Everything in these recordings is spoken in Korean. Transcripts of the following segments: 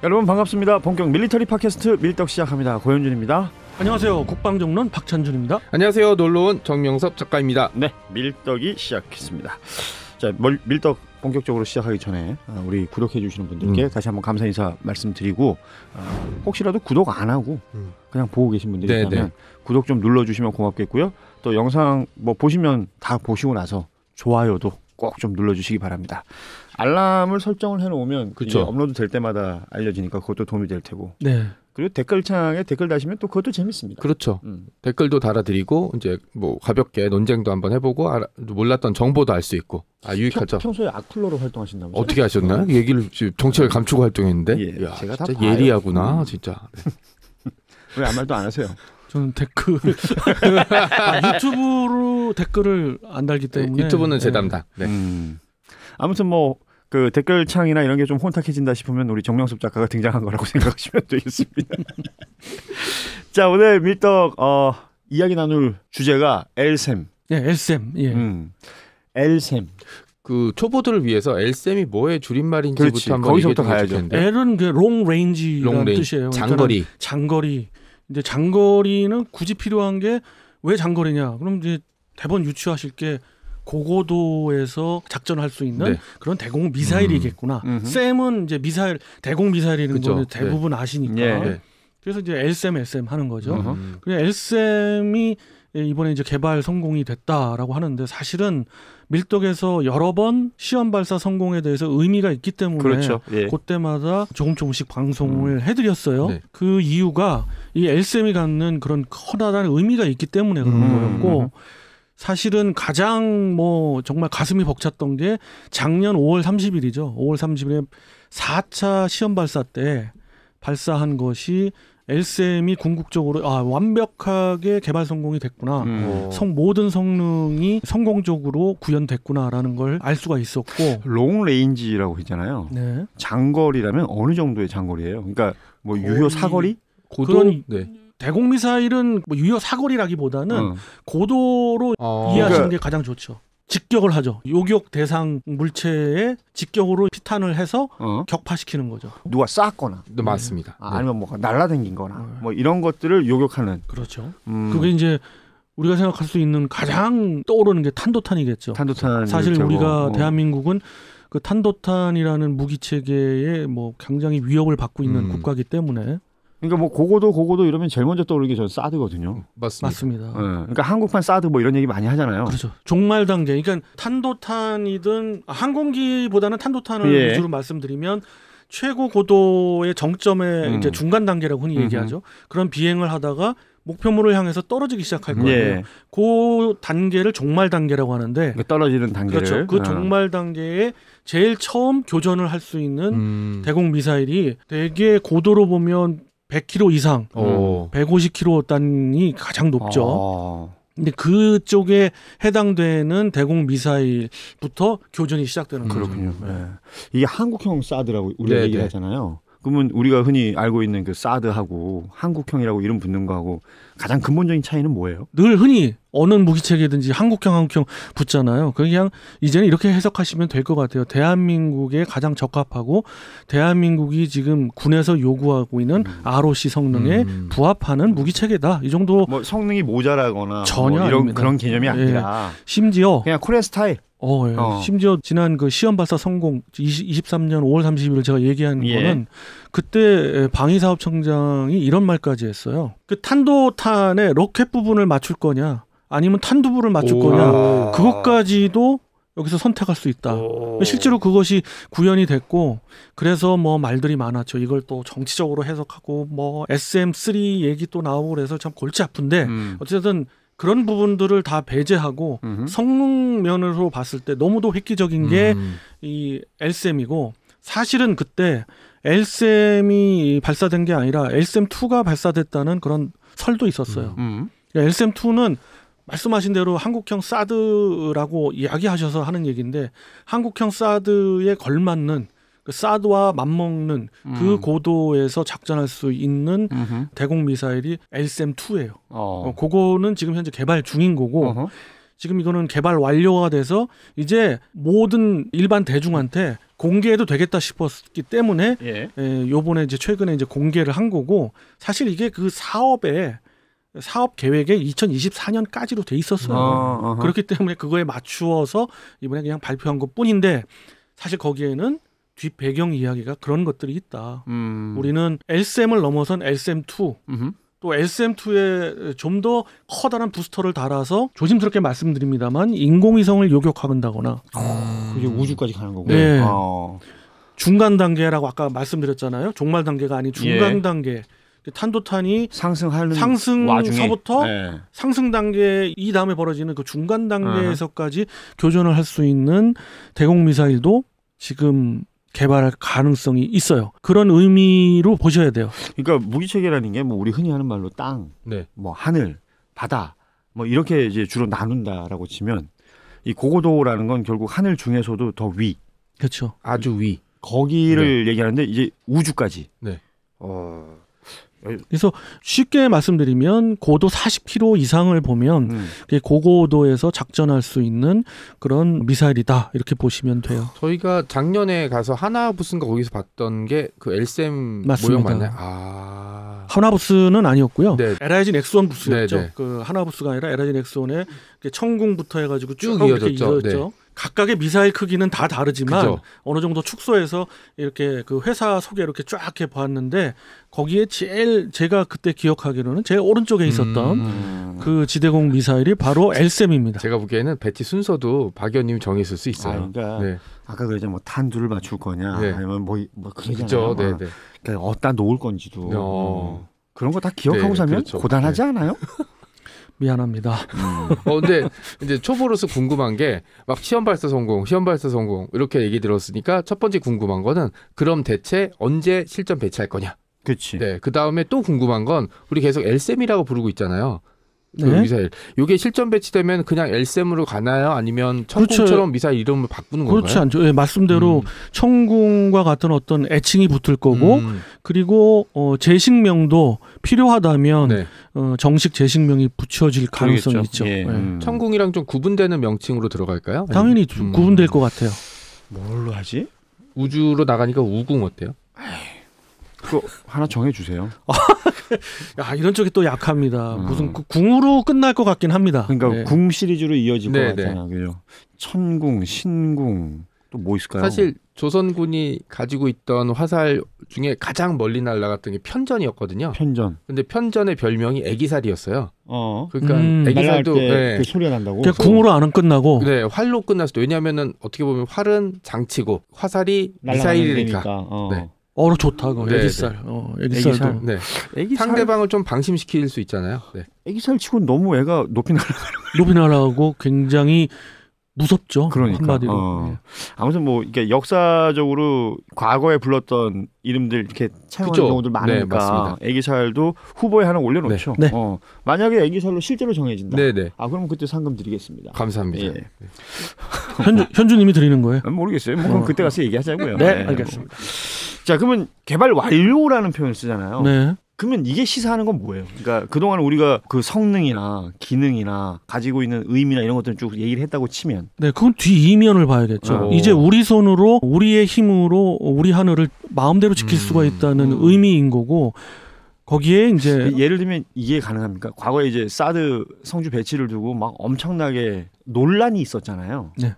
여러분 반갑습니다. 본격 밀리터리 팟캐스트 밀떡 시작합니다. 고현준입니다. 안녕하세요. 국방정론 박찬준입니다. 안녕하세요. 놀러온 정명섭 작가입니다. 네, 밀떡이 시작했습니다. 자, 밀떡 본격적으로 시작하기 전에 우리 구독해 주시는 분들께 다시 한번 감사 인사 말씀드리고 혹시라도 구독 안 하고 그냥 보고 계신 분들이 있다면 구독 좀 눌러주시면 고맙겠고요. 또 영상 뭐 보시면 다 보시고 나서 좋아요도 꼭 좀 눌러주시기 바랍니다. 알람을 설정을 해놓으면 이제 업로드 될 때마다 알려지니까 그것도 도움이 될 테고. 네. 그리고 댓글창에 댓글 다시면 또 그것도 재밌습니다. 그렇죠. 댓글도 달아드리고 이제 뭐 가볍게 논쟁도 한번 해보고 몰랐던 정보도 알 수 있고 유익하죠. 평소에 악플러로 활동하신다면서요? 어떻게 하셨나요? 얘기를 정책을 감추고 활동했는데. 예, 야, 제가 다 진짜 봐요. 예리하구나 진짜. 왜 아무 말도 안 하세요? 저는 댓글 유튜브로 댓글을 안 달기 때문에 유튜브는 제 담당. 네. 아무튼 뭐 그 댓글창이나 이런 게 좀 혼탁해진다 싶으면 우리 정명섭 작가가 등장한 거라고 생각하시면 되겠습니다. 자, 오늘 밀떡 이야기 나눌 주제가 엘셈. 예, 엘셈. 예. 엘셈. 그 초보들을 위해서 엘셈이 뭐의 줄임말인지부터 그렇지. 한번 거기서부터 얘기해 가야죠. 주실 텐데. L은 그 롱 레인지라는 뜻이에요. 장거리. 장거리. 이제 장거리는 굳이 필요한 게 왜 장거리냐? 그럼 이제 대본 유추하실 게 고고도에서 작전할 수 있는 그런 대공 미사일이겠구나. 셈은 이제 미사일, 대공 미사일이라는 거는 대부분 아시니까. 예. 그래서 이제 엘셈 하는 거죠. 그냥 엘셈이 이번에 이제 개발 성공이 됐다라고 하는데 사실은 밀떡에서 여러 번 시험 발사 성공에 대해서 의미가 있기 때문에 그렇죠. 예. 그때마다 조금씩 방송을 해드렸어요. 네. 그 이유가 이 엘셈이 갖는 그런 커다란 의미가 있기 때문에 그런 거였고 사실은 가장 뭐 정말 가슴이 벅찼던 게 작년 5월 30일이죠. 5월 30일에 4차 시험 발사 때 발사한 것이 엘셈이 궁극적으로 완벽하게 개발 성공이 됐구나. 모든 성능이 성공적으로 구현됐구나라는 걸 알 수가 있었고. 롱 레인지라고 했잖아요. 네. 장거리라면 어느 정도의 장거리예요? 그러니까 뭐 유효 사거리? 고도? 대공 미사일은 뭐 유효 사거리라기보다는 고도로 이해하시는 게 가장 좋죠. 직격을 하죠. 요격 대상 물체에 직격으로 피탄을 해서 격파시키는 거죠. 누가 쐈거나. 네, 맞습니다. 아니면 뭐 날라다닌거나 뭐 이런 것들을 요격하는. 그렇죠. 그게 이제 우리가 생각할 수 있는 가장 떠오르는 게 탄도탄이겠죠. 탄도탄. 사실 우리가 대한민국은 그 탄도탄이라는 무기 체계에 뭐 굉장히 위협을 받고 있는 국가이기 때문에. 그러니까 뭐 고고도 이러면 제일 먼저 떠오르는 게 저는 사드거든요. 맞습니다. 그러니까 한국판 사드 뭐 이런 얘기 많이 하잖아요. 그렇죠. 종말 단계. 그러니까 탄도탄이든 항공기보다는 탄도탄을 위주로 말씀드리면 최고 고도의 정점의 이제 중간 단계라고 흔히 얘기하죠. 그런 비행을 하다가 목표물을 향해서 떨어지기 시작할 거예요. 그 단계를 종말 단계라고 하는데 떨어지는 단계를. 그렇죠. 그 종말 단계에 제일 처음 교전을 할 수 있는 대공 미사일이 되게 고도로 보면 100km 이상, 150km 단이 가장 높죠. 근데 그쪽에 해당되는 대공 미사일부터 교전이 시작되는 거죠. 그렇군요. 이게 한국형 사드라고 우리가 얘기를 하잖아요. 그러면 우리가 흔히 알고 있는 그 사드하고 한국형이라고 이름 붙는 거하고 가장 근본적인 차이는 뭐예요? 늘 흔히 어느 무기체계든지 한국형 붙잖아요. 그냥 이제는 이렇게 해석하시면 될 것 같아요. 대한민국에 가장 적합하고 대한민국이 지금 군에서 요구하고 있는 ROC 성능에 부합하는 무기체계다. 이 정도. 뭐 성능이 모자라거나 전혀 뭐 아닙니다. 그런 개념이 아니라 심지어 그냥 코리아 스타일. 심지어 지난 그 시험 발사 성공 23년 5월 30일 제가 얘기한 거는 그때 방위사업청장이 이런 말까지 했어요. 그 탄도탄에 로켓 부분을 맞출 거냐 아니면 탄두부를 맞출 거냐 그것까지도 여기서 선택할 수 있다. 실제로 그것이 구현이 됐고 그래서 뭐 말들이 많았죠. 이걸 또 정치적으로 해석하고 뭐 SM3 얘기 또 나오고 그래서 참 골치 아픈데 어쨌든 그런 부분들을 다 배제하고 성능 면으로 봤을 때 너무도 획기적인 게 이 엘셈이고 사실은 그때 엘셈이 발사된 게 아니라 엘셈2가 발사됐다는 그런 설도 있었어요. 엘셈2는 말씀하신 대로 한국형 사드라고 이야기하셔서 하는 얘기인데 한국형 사드에 걸맞는 그 사드와 맞먹는 그 고도에서 작전할 수 있는 대공 미사일이 엘셈2예요. 그거는 지금 현재 개발 중인 거고 지금 이거는 개발 완료가 돼서 이제 모든 일반 대중한테 공개해도 되겠다 싶었기 때문에 예. 요번에 이제 최근에 이제 공개를 한 거고 사실 이게 그 사업 계획에 2024년까지로 돼 있었어요. 그렇기 때문에 그거에 맞추어서 이번에 그냥 발표한 것뿐인데 사실 거기에는 뒷 배경 이야기가 그런 것들이 있다. 우리는 LSM을 넘어선 LSM2 또 LSM2에 좀 더 커다란 부스터를 달아서 조심스럽게 말씀드립니다만 인공위성을 요격한다거나 그게 우주까지 가는 거고. 네. 중간 단계라고 아까 말씀드렸잖아요. 종말 단계가 아닌 중간 단계. 탄도탄이 상승하는 상승서부터 와중에. 상승 단계 이 다음에 벌어지는 그 중간 단계에서까지 교전을 할 수 있는 대공 미사일도 지금 개발할 가능성이 있어요. 그런 의미로 보셔야 돼요. 그러니까 무기 체계라는 게 뭐 우리 흔히 하는 말로 땅, 네. 뭐 하늘, 바다, 뭐 이렇게 이제 주로 나눈다라고 치면 이 고고도라는 건 결국 하늘 중에서도 더 위, 그렇죠. 아주 위. 거기를 얘기하는데 이제 우주까지. 네. 그래서 쉽게 말씀드리면 고도 40km 이상을 보면 그게 고고도에서 작전할 수 있는 그런 미사일이다 이렇게 보시면 돼요. 저희가 작년에 가서 하나부스인가 거기서 봤던 게 그 LSM 맞습니다. 모형 맞나요? 하나부스는 아니었고요. 네. LIG 넥스원 부스였죠. 네, 네. 그 하나부스가 아니라 LIG 넥스원에 청궁부터 해가지고 쭉 이어졌죠. 이렇게 이어졌죠. 각각의 미사일 크기는 다 다르지만 그죠. 어느 정도 축소해서 이렇게 그 회사 소개 이렇게 쫙 해봤는데 거기에 제일 제가 그때 기억하기로는 제일 오른쪽에 있었던 그 지대공 미사일이 바로 LSM입니다. 제가 보기에는 배치 순서도 박 의원님이 정했을 수 있어요. 그러니까 네. 아까 그랬잖아요. 뭐 탄두를 맞출 거냐, 네. 아니면 뭐 그러잖아요. 그죠. 네, 네. 그러니까 어디다 놓을 건지도 그런 거 다 기억하고 네, 살면 그렇죠. 고단하지 않아요? 미안합니다. 근데 이제 초보로서 궁금한 게 막 시험 발사 성공 이렇게 얘기 들었으니까 첫 번째 궁금한 거는 그럼 대체 언제 실전 배치할 거냐? 그렇지. 네. 그 다음에 또 궁금한 건 우리 계속 LSM이라고 부르고 있잖아요. 그 네. 미사일. 이게 실전 배치되면 그냥 LSM으로 가나요? 아니면 청궁처럼 그렇죠. 미사일 이름을 바꾸는 건가요? 그렇지 않죠. 예, 말씀대로 청궁과 같은 어떤 애칭이 붙을 거고 그리고 제식명도 필요하다면 네. 정식 제식명이 붙여질 가능성이 그러겠죠. 있죠. 예. 예. 청궁이랑 좀 구분되는 명칭으로 들어갈까요? 당연히 구분될 것 같아요. 뭘로 하지? 우주로 나가니까 우궁 어때요? 그거 하나 정해주세요. 야, 이런 쪽이 또 약합니다. 음. 무슨 궁으로 끝날 것 같긴 합니다. 그러니까 네. 궁 시리즈로 이어질 네, 것 같잖아요. 그죠? 천궁, 신궁 또 뭐 있을까요? 사실 조선군이 가지고 있던 화살 중에 가장 멀리 날아갔던 게 편전이었거든요. 편전. 근데 편전의 별명이 애기살이었어요. 그러니까 날아갈 애기살도 때 그 소리가 난다고. 그냥 궁으로 안 끝나고 네, 활로 끝났을 때 왜냐하면은 어떻게 보면 활은 장치고 화살이 미사일이니까. 네. 좋다. 그거. 네, 애기살. 애기살도. 네. 애기살, 상대방을 좀 방심시킬 수 있잖아요. 네. 애기살 치고 너무 애가 높이 날아. 높이 날아가고 굉장히 무섭죠. 그러니까. 한마디로. 네. 아무튼 뭐 이게 역사적으로 과거에 불렀던 이름들 이렇게 차용하는 그죠? 경우들 네, 많으니까 맞습니다. 애기살도 후보에 하나 올려놓죠. 네. 만약에 애기살로 실제로 정해진다. 네네. 그럼 그때 상금 드리겠습니다. 감사합니다. 예. 현주님이 드리는 거예요. 모르겠어요. 뭐 그럼 그때 가서 얘기하자고요. 네, 알겠습니다. 자, 그러면 개발 완료라는 표현을 쓰잖아요. 네. 그러면 이게 시사하는 건 뭐예요? 그러니까 그동안 우리가 그 성능이나 기능이나 가지고 있는 의미나 이런 것들을 쭉 얘기를 했다고 치면 네, 그건 뒤 이면을 봐야겠죠. 이제 우리 손으로 우리의 힘으로 우리 하늘을 마음대로 지킬 수가 있다는 의미인 거고 거기에 이제 예를 들면 이게 가능합니까? 과거에 이제 사드 성주 배치를 두고 막 엄청나게 논란이 있었잖아요. 네.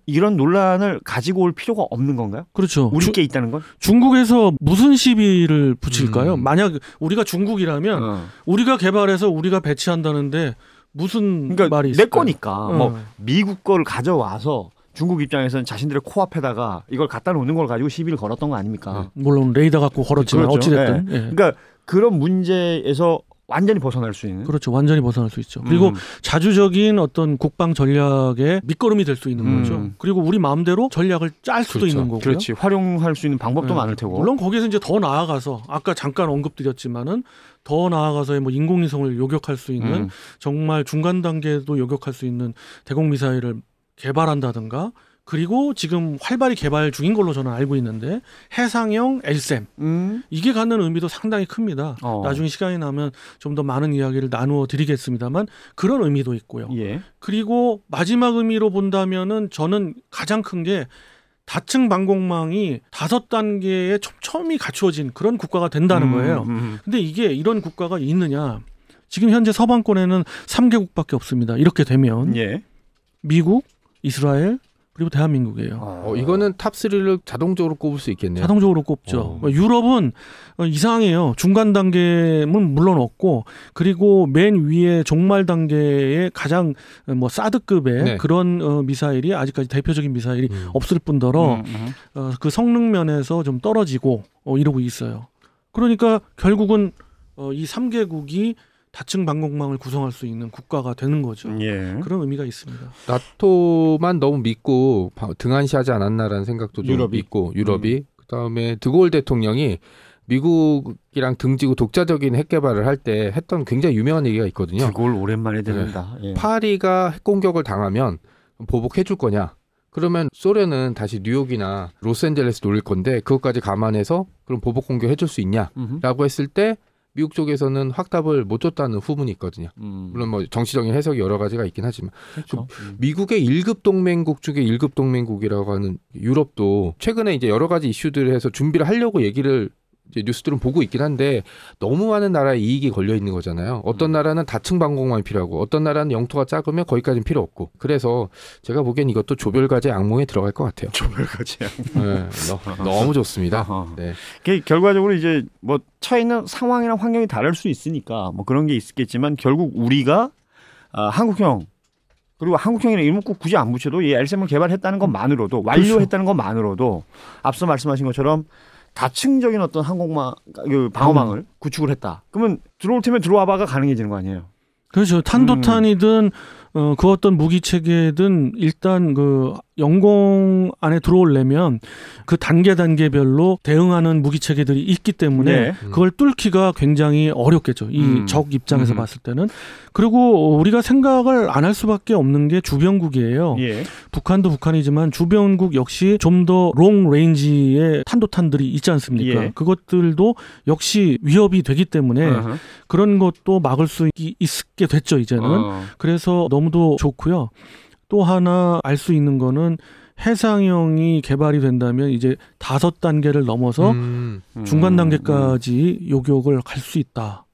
이런 논란을 가지고 올 필요가 없는 건가요? 그렇죠. 우리께 있다는 건? 중국에서 무슨 시비를 붙일까요? 만약 우리가 중국이라면 우리가 개발해서 우리가 배치한다는데 무슨 그러니까 말이 내 있을까요? 거니까 뭐 미국 거를 가져와서 중국 입장에서는 자신들의 코앞에다가 이걸 갖다 놓는 걸 가지고 시비를 걸었던 거 아닙니까? 물론 레이더 갖고 걸었지만 그렇죠. 어찌됐든. 네. 예. 그러니까 그런 문제에서 완전히 벗어날 수 있는. 그렇죠. 완전히 벗어날 수 있죠. 그리고 자주적인 어떤 국방 전략의 밑거름이 될 수 있는 거죠. 그리고 우리 마음대로 전략을 짤 수도 그렇죠. 있는 거고요. 그렇지. 활용할 수 있는 방법도 많을 테고. 물론 거기에서 이제 더 나아가서 아까 잠깐 언급드렸지만은 더 나아가서의 뭐 인공위성을 요격할 수 있는 정말 중간 단계도 요격할 수 있는 대공 미사일을 개발한다든가 그리고 지금 활발히 개발 중인 걸로 저는 알고 있는데 해상형 LSM 이게 갖는 의미도 상당히 큽니다. 나중에 시간이 나면 좀 더 많은 이야기를 나누어 드리겠습니다만 그런 의미도 있고요. 예. 그리고 마지막 의미로 본다면은 저는 가장 큰 게 다층 방공망이 5단계에 촘촘히 갖추어진 그런 국가가 된다는 거예요. 근데 이게 이런 국가가 있느냐? 지금 현재 서방권에는 3개국밖에 없습니다. 이렇게 되면 예. 미국, 이스라엘, 그리고 대한민국이에요. 이거는 탑3를 자동적으로 꼽을 수 있겠네요. 자동적으로 꼽죠. 유럽은 이상해요. 중간 단계는 물론 없고, 그리고 맨 위에 종말 단계에 가장 뭐 사드급의 네. 그런 미사일이 아직까지 대표적인 미사일이 없을 뿐더러 그 성능 면에서 좀 떨어지고 이러고 있어요. 그러니까 결국은 이 3개국이 다층 방공망을 구성할 수 있는 국가가 되는 거죠. 예. 그런 의미가 있습니다. 나토만 너무 믿고 등한시하지 않았나라는 생각도 좀 유럽이. 있고 유럽이 그다음에 드골 대통령이 미국이랑 등지고 독자적인 핵 개발을 할 때 했던 굉장히 유명한 얘기가 있거든요. 그걸 오랜만에 듣는다. 예. 파리가 핵 공격을 당하면 보복해 줄 거냐? 그러면 소련은 다시 뉴욕이나 로스앤젤레스 노릴 건데 그것까지 감안해서 그럼 보복 공격 해줄 수 있냐라고 했을 때 미국 쪽에서는 확답을 못 줬다는 후문이 있거든요. 물론 뭐 정치적인 해석이 여러 가지가 있긴 하지만 그렇죠. 미국의 1급 동맹국 중에 1급 동맹국이라고 하는 유럽도 최근에 이제 여러 가지 이슈들을 해서 준비를 하려고 얘기를 이제 뉴스들은 보고 있긴 한데 너무 많은 나라의 이익이 걸려 있는 거잖아요. 어떤 나라는 다층 방공망이 필요하고 어떤 나라는 영토가 작으면 거기까지는 필요 없고 그래서 제가 보기엔 이것도 조별과제 악몽에 들어갈 것 같아요. 조별과제. 네, 너무 좋습니다. 네. 결과적으로 이제 뭐 처해있는 상황이나 환경이 다를 수 있으니까 뭐 그런 게 있겠지만 결국 우리가 한국형 그리고 한국형이라는 이름은 꼭 굳이 안 붙여도 이 LSM을 개발했다는 것만으로도 완료했다는 것만으로도 앞서 말씀하신 것처럼 다층적인 어떤 항공망, 그 방어망을 구축을 했다. 그러면 들어올 테면 들어와봐가 가능해지는 거 아니에요? 그렇죠. 탄도탄이든 그 어떤 무기 체계든 일단 그 영공 안에 들어오려면 그 단계별로 대응하는 무기 체계들이 있기 때문에 네. 그걸 뚫기가 굉장히 어렵겠죠. 이 적 입장에서 봤을 때는. 그리고 우리가 생각을 안 할 수밖에 없는 게 주변국이에요. 예. 북한도 북한이지만 주변국 역시 좀 더 롱 레인지의 탄도탄들이 있지 않습니까? 예. 그것들도 역시 위협이 되기 때문에 그런 것도 막을 수 있게 됐죠, 이제는. 그래서 너무도 좋고요. 또 하나 알 수 있는 거는 해상형이 개발이 된다면 이제 5단계를 넘어서 중간 단계까지 요격을 갈 수 있다.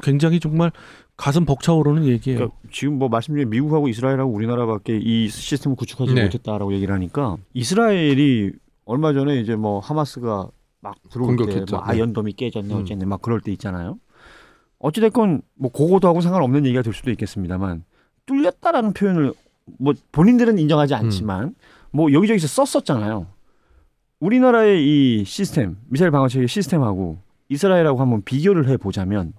굉장히 정말 가슴 벅차오르는 얘기예요. 그러니까 지금 뭐 말씀 중에 미국하고 이스라엘하고 우리나라밖에 이 시스템을 구축하지 못했다라고 얘기를 하니까 이스라엘이 얼마 전에 이제 뭐 하마스가 막 들어올 때 뭐 아이언돔이 깨졌네 어쨌네 막 그럴 때 있잖아요. 어찌됐건 뭐 그거도하고 상관없는 얘기가 될 수도 있겠습니다만 뚫렸다라는 표현을 뭐 본인들은 인정하지 않지만 뭐 여기저기서 썼었잖아요. 우리나라의 이 시스템 미사일 방어체계 시스템하고 이스라엘하고 한번 비교를 해보자면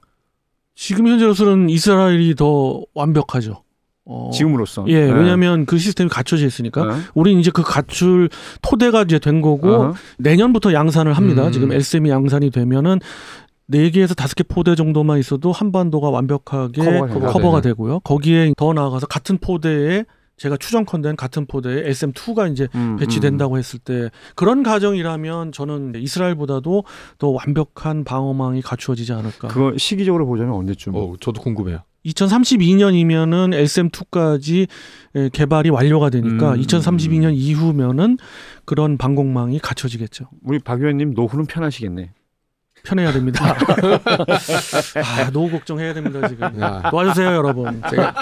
지금 현재로서는 이스라엘이 더 완벽하죠. 지금으로서. 예, 왜냐하면 그 시스템이 갖춰져 있으니까. 우리는 이제 그 갖출 토대가 이제 된 거고 내년부터 양산을 합니다. 지금 LSM이 양산이 되면은 4개에서 5개 포대 정도만 있어도 한반도가 완벽하게 커버가 되고요. 거기에 더 나아가서 같은 포대에 제가 추정컨대는 같은 포대에 SM2가 이제 배치된다고 했을 때 그런 가정이라면 저는 이스라엘보다도 더 완벽한 방어망이 갖추어지지 않을까. 그거 시기적으로 보자면 언제쯤? 저도 궁금해요. 2032년이면은 SM2까지 개발이 완료가 되니까 2032년 이후면은 그런 방공망이 갖춰지겠죠. 우리 박 의원님 노후는 편하시겠네. 편해야 됩니다. 노후 걱정해야 됩니다 지금. 도와주세요 여러분. 제가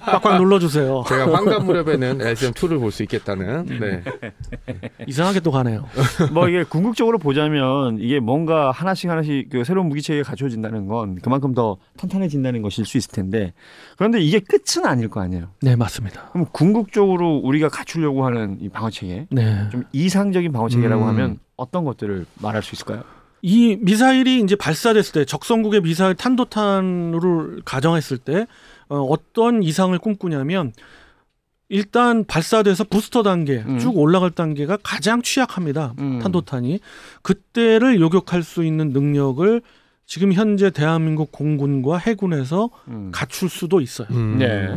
꽉꽉 눌러주세요. 제가 환갑 무렵에는 LSM2를 볼 수 있겠다는. 네. 이상하게 또 가네요. 뭐 이게 궁극적으로 보자면 이게 뭔가 하나씩 그 새로운 무기체계가 갖춰진다는 건 그만큼 더 탄탄해진다는 것일 수 있을 텐데 그런데 이게 끝은 아닐 거 아니에요. 네 맞습니다. 그럼 궁극적으로 우리가 갖추려고 하는 이 방어체계, 좀 이상적인 방어체계라고 하면 어떤 것들을 말할 수 있을까요? 이 미사일이 이제 발사됐을 때 적성국의 미사일 탄도탄으로 가정했을 때 어떤 이상을 꿈꾸냐면 일단 발사돼서 부스터 단계 쭉 올라갈 단계가 가장 취약합니다. 탄도탄이. 그때를 요격할 수 있는 능력을 지금 현재 대한민국 공군과 해군에서 갖출 수도 있어요.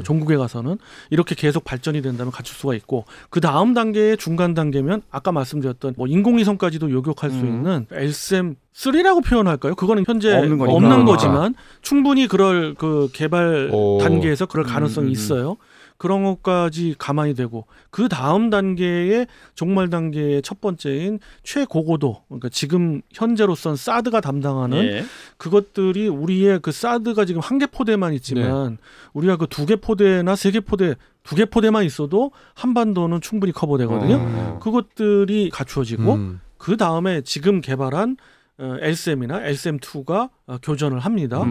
종국에 가서는 이렇게 계속 발전이 된다면 갖출 수가 있고 그 다음 단계의 중간 단계면 아까 말씀드렸던 뭐 인공위성까지도 요격할 수 있는 LSM-3라고 표현할까요? 그거는 현재 없는 거지만 충분히 그럴 그 개발 단계에서 그럴 가능성이 있어요. 그런 것까지 가만히 되고 그 다음 단계의 종말 단계의 첫 번째인 최고고도 그러니까 지금 현재로선 사드가 담당하는 예. 그것들이 우리의 그 사드가 지금 1개 포대만 있지만 우리가 그 2개 포대나 3개 포대 2개 포대만 있어도 한반도는 충분히 커버되거든요. 그것들이 갖추어지고 그 다음에 지금 개발한 LSM이나 LSM2가 교전을 합니다.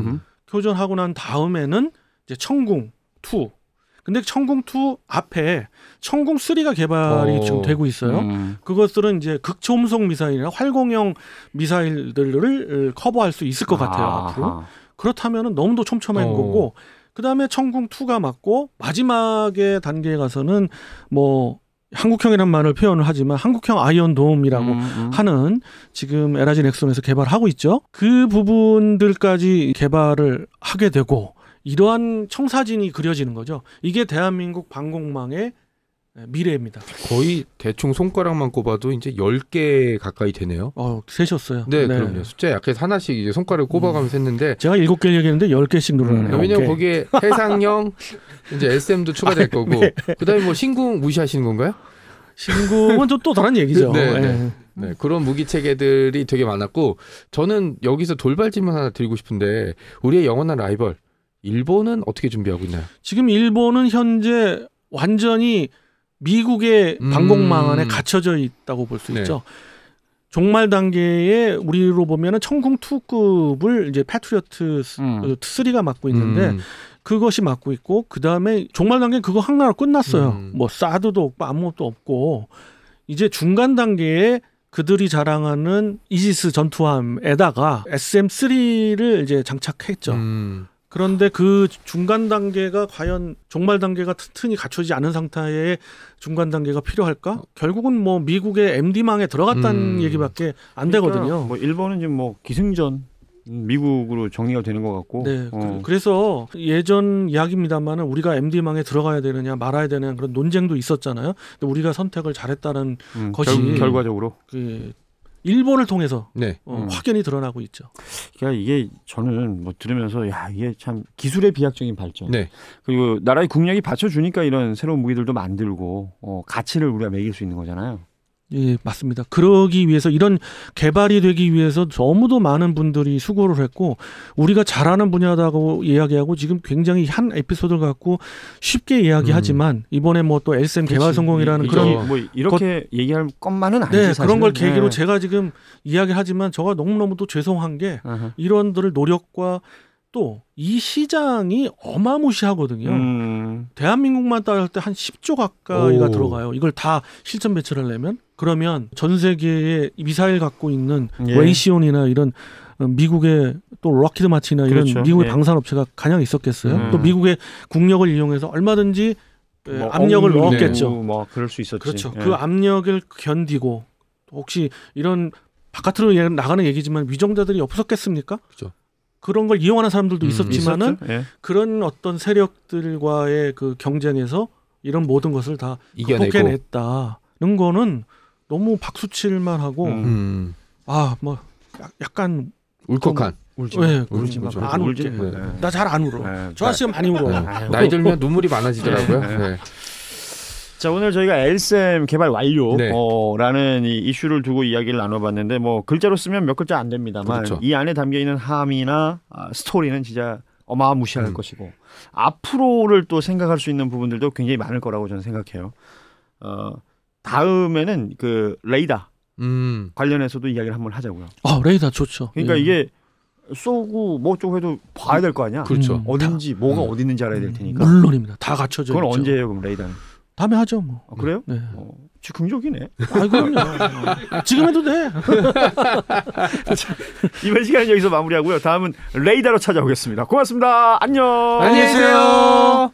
교전하고 난 다음에는 이제 천궁 2. 근데 천궁 2 앞에 천궁 3가 개발이 지금 되고 있어요. 그것들은 이제 극초음속 미사일이나 활공형 미사일들을 커버할 수 있을 것 같아요. 앞으로. 그렇다면은 너무도 촘촘한 거고. 그다음에 천궁 2가 맞고 마지막의 단계에 가서는 뭐 한국형이란 말을 표현을 하지만 한국형 아이언돔이라고 하는 지금 LRG 넥슨에서 개발하고 있죠. 그 부분들까지 개발을 하게 되고 이러한 청사진이 그려지는 거죠. 이게 대한민국 방공망의 미래입니다. 거의 대충 손가락만 꼽아도 이제 10개 가까이 되네요. 세셨어요. 네, 그럼요. 숫자 약해서 하나씩 이제 손가락을 꼽아가면서 했는데 제가 7개 얘기했는데 10개씩 늘어나네요. 왜냐면 거기에 해상형 이제 SM도 추가될 거고 네. 그다음에 뭐 신궁 무시하시는 건가요? 신궁은 또 다른 얘기죠. 네. 그런 무기 체계들이 되게 많았고 저는 여기서 돌발 질문 하나 드리고 싶은데 우리의 영원한 라이벌 일본은 어떻게 준비하고 있나요? 지금 일본은 현재 완전히 미국의 방공망 안에 갇혀져 있다고 볼 수 있죠. 종말 단계에 우리로 보면은 천궁 2급을 이제 패트리어트 3가 맡고 있는데 그것이 맡고 있고 그 다음에 종말 단계는 그거 하나로 끝났어요. 뭐 사드도 없고 아무것도 없고 이제 중간 단계에 그들이 자랑하는 이지스 전투함에다가 SM3를 이제 장착했죠. 그런데 그 중간 단계가 과연 종말 단계가 튼튼히 갖춰지지 않은 상태의 중간 단계가 필요할까? 결국은 뭐 미국의 MD망에 들어갔다는 얘기밖에 안 되거든요. 뭐 일본은 지금 뭐 기승전 미국으로 정리가 되는 것 같고. 네. 그래서 예전 이야기입니다만은 우리가 MD망에 들어가야 되느냐 말아야 되느냐 그런 논쟁도 있었잖아요. 근데 우리가 선택을 잘했다는 것이 결과적으로 일본을 통해서 네. 확연히 드러나고 있죠. 그러니까 이게 저는 뭐 들으면서 야 이게 참 기술의 비약적인 발전. 네. 그리고 나라의 국력이 받쳐주니까 이런 새로운 무기들도 만들고 가치를 우리가 매길 수 있는 거잖아요. 예, 맞습니다. 그러기 위해서 이런 개발이 되기 위해서 너무도 많은 분들이 수고를 했고 우리가 잘하는 분야다고 이야기하고 지금 굉장히 한 에피소드를 갖고 쉽게 이야기하지만 이번에 뭐 또 LSM 개발 성공이라는 그런 뭐 이렇게 얘기할 것만은 아니지 사실은. 그런 걸 계기로 제가 지금 이야기하지만 저가 너무너무도 죄송한 게 이런들 노력과 또 이 시장이 어마무시하거든요. 대한민국만 따질 때 한 10조 가까이가 들어가요. 이걸 다 실전 배치를 하려면 그러면 전 세계에 미사일 갖고 있는 레이시온이나 이런 미국의 또 럭키드 마틴이나 이런 미국의 방산업체가 가냥 있었겠어요. 또 미국의 국력을 이용해서 얼마든지 뭐 압력을 넣었겠죠. 뭐 그럴 수 있었지. 그렇죠. 그 압력을 견디고 혹시 이런 바깥으로 나가는 얘기지만 위정자들이 없었겠습니까? 그렇죠. 그런 걸 이용하는 사람들도 있었지만은 예. 그런 어떤 세력들과의 그 경쟁에서 이런 모든 것을 다 극복해냈다는 거는 너무 박수칠만 하고 뭐 약간 울컥한 울지 울지 마. 안 울지. 네. 나 잘 안 울어. 저 아저씨가 많이 울어. 나이 들면 눈물이 많아지더라고요. 네. 자, 오늘 저희가 LSM 개발 완료라는 이 이슈를 두고 이야기를 나눠봤는데 뭐 글자로 쓰면 몇 글자 안 됩니다만 그렇죠. 이 안에 담겨 있는 함의나 스토리는 진짜 어마무시할 것이고 앞으로를 또 생각할 수 있는 부분들도 굉장히 많을 거라고 저는 생각해요. 다음에는 그 레이더 관련해서도 이야기를 한번 하자고요. 레이더 좋죠. 그러니까 이게 쏘고 뭐 어쩌고 해도 봐야 될 거 아니야. 그렇죠. 어딘지 뭐가 어디 있는지 알아야 될 테니까. 물론입니다. 다 갖춰져 그건 있죠. 언제 해요 그럼 레이더는? 다음에 하죠 뭐. 그래요? 네. 즉흥적이네. 그럼요. 지금 해도 돼. 이번 시간은 여기서 마무리하고요. 다음은 레이더로 찾아오겠습니다. 고맙습니다. 안녕. 안녕히 계세요.